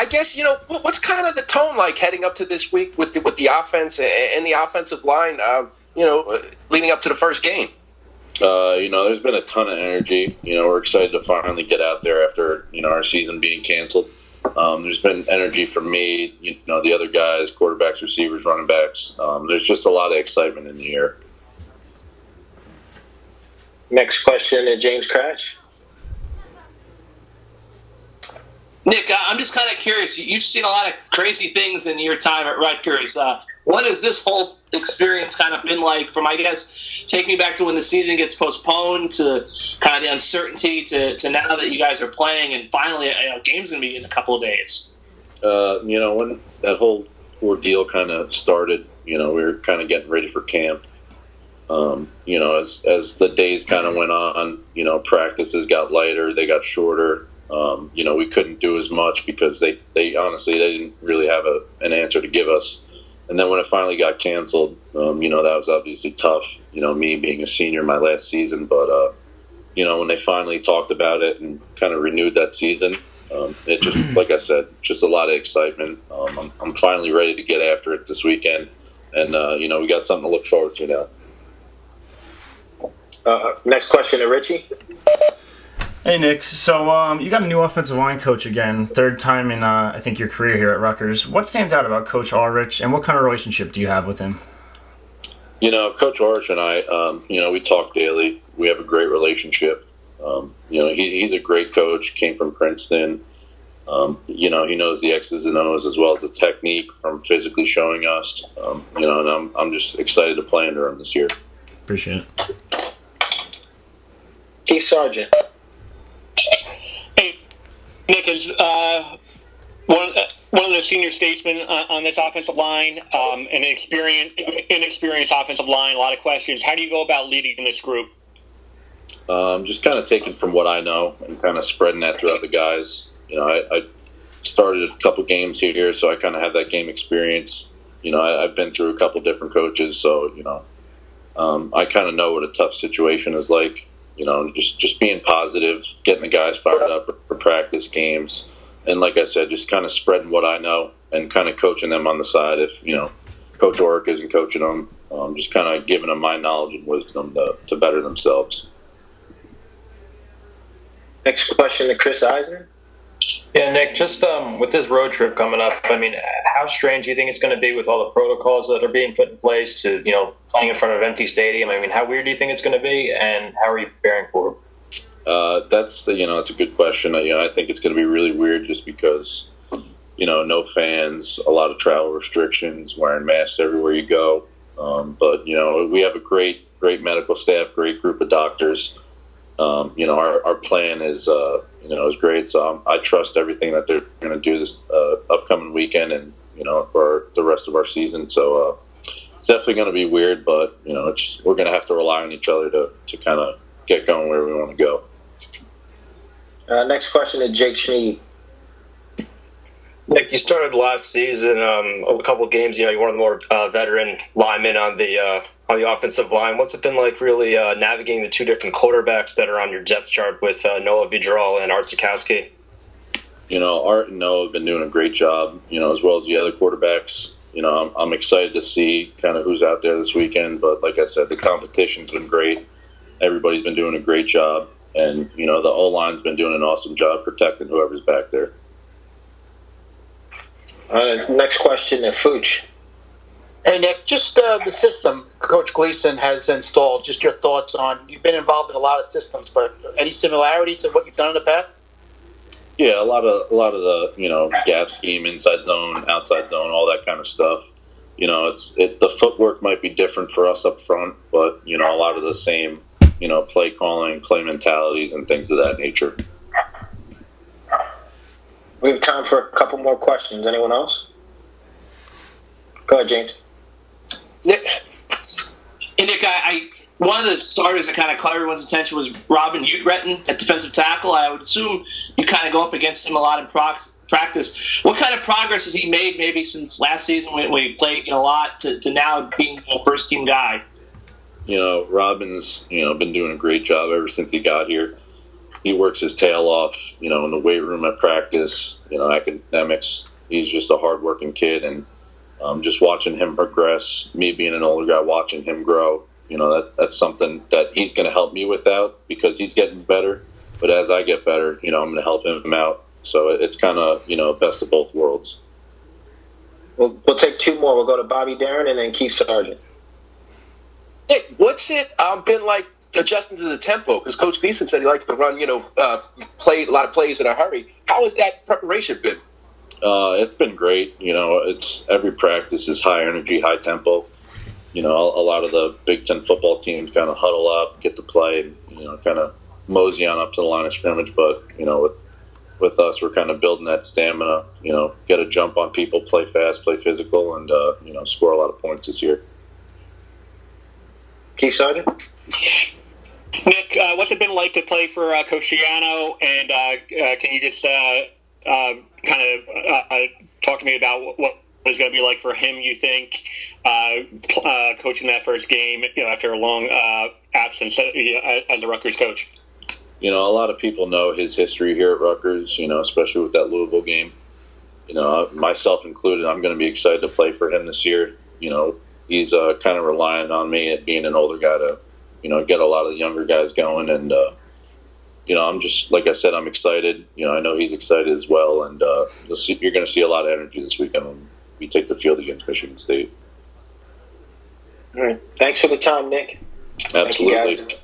guess, what's kind of the tone like heading up to this week with the offense and the offensive line, leading up to the first game? There's been a ton of energy. We're excited to finally get out there after, our season being canceled. There's been energy from me, the other guys, quarterbacks, receivers, running backs. There's just a lot of excitement in the air. Next question to James Cratch. Nick, I'm just kind of curious. You've seen a lot of crazy things in your time at Rutgers. What has this whole experience kind of been like from, I guess, take me back to when the season gets postponed to kind of the uncertainty to now that you guys are playing and finally a game's going to be in a couple of days? When that whole ordeal kind of started, we were kind of getting ready for camp. As the days kind of went on, practices got lighter, they got shorter. We couldn't do as much because they honestly didn't really have an answer to give us. And then when it finally got canceled, that was obviously tough, me being a senior my last season. But, when they finally talked about it and kind of renewed that season, it just, like I said, just a lot of excitement. I'm finally ready to get after it this weekend. And, we got something to look forward to now. Next question to Richie. Hey, Nick. So you got a new offensive line coach again, third time in, I think, your career here at Rutgers. What stands out about Coach Aurich, and what kind of relationship do you have with him? Coach Aurich and I, we talk daily. We have a great relationship. He's a great coach, came from Princeton. He knows the X's and O's as well as the technique from physically showing us. And I'm just excited to play under him this year. Appreciate it. Keith Sargent. Hey, Nick, is one of the senior statesmen on this offensive line, an inexperienced offensive line, a lot of questions. How do you go about leading this group? Just kind of taking from what I know and kind of spreading that throughout the guys. I started a couple games here, so I kind of have that game experience. I've been through a couple different coaches, so, I kind of know what a tough situation is like. Just being positive, getting the guys fired up for practice games. And like I said, just kind of spreading what I know and kind of coaching them on the side if, Coach Aurich isn't coaching them. Just kind of giving them my knowledge and wisdom to better themselves. Next question to Chris Eisner. Yeah, Nick, just with this road trip coming up, how strange do you think it's going to be with all the protocols that are being put in place to, playing in front of an empty stadium? How weird do you think it's going to be, and how are you preparing for it? That's a good question. I think it's going to be really weird just because, no fans, a lot of travel restrictions, wearing masks everywhere you go. But we have a great medical staff, great group of doctors. Our plan is great. So I trust everything that they're going to do this upcoming weekend and, for the rest of our season. So it's definitely going to be weird, but, we're going to have to rely on each other to kind of get going where we want to go. Next question to Jake Schneed. Nick, you started last season a couple of games. You're one of the more veteran linemen on the offensive line. What's it been like really navigating the two different quarterbacks that are on your depth chart with Noah Vidral and Art Sikowski? Art and Noah have been doing a great job, as well as the other quarterbacks. I'm excited to see kind of who's out there this weekend. But like I said, the competition's been great. Everybody's been doing a great job. And, the O-line's been doing an awesome job protecting whoever's back there. Next question to Fooch. Hey, Nick, just the system Coach Gleason has installed, just your thoughts on, you've been involved in a lot of systems, but any similarity to what you've done in the past? Yeah, a lot of the, gap scheme, inside zone, outside zone, all that kind of stuff. The footwork might be different for us up front, but, a lot of the same, play calling, play mentalities, and things of that nature. We have time for a couple more questions. Anyone else? Go ahead, James. Nick, one of the starters that kind of caught everyone's attention was Robin Utretten at defensive tackle. I would assume you kind of go up against him a lot in practice. What kind of progress has he made maybe since last season when he played a lot to now being a first-team guy? Robin's, been doing a great job ever since he got here. he works his tail off, in the weight room at practice, academics. He's just a hardworking kid, and just watching him progress, me being an older guy, watching him grow, that's something that he's going to help me without because he's getting better. But as I get better, I'm going to help him out. So it's kind of, best of both worlds. We'll take two more. We'll go to Bobby Darin and then Keith Sargent. Nick, what's it been like adjusting to the tempo? Because Coach Gleason said he likes to run, play a lot of plays in a hurry. How has that preparation been? It's been great. It's every practice is high energy, high tempo. A lot of the Big Ten football teams kind of huddle up, get to play, kind of mosey on up to the line of scrimmage. But, with us, we're kind of building that stamina, get a jump on people, play fast, play physical, and, score a lot of points this year. Keith Sargent? Nick, what's it been like to play for Coach Schiano? And can you just talk to me about what it's going to be like for him, you think, coaching that first game, after a long absence as a Rutgers coach? A lot of people know his history here at Rutgers, especially with that Louisville game. Myself included, I'm going to be excited to play for him this year. He's kind of relying on me at being an older guy to, get a lot of the younger guys going. And, I'm just, like I said, I'm excited. I know he's excited as well. And you're going to see a lot of energy this weekend when we take the field against Michigan State. All right. Thanks for the time, Nick. Absolutely. Thank you, guys.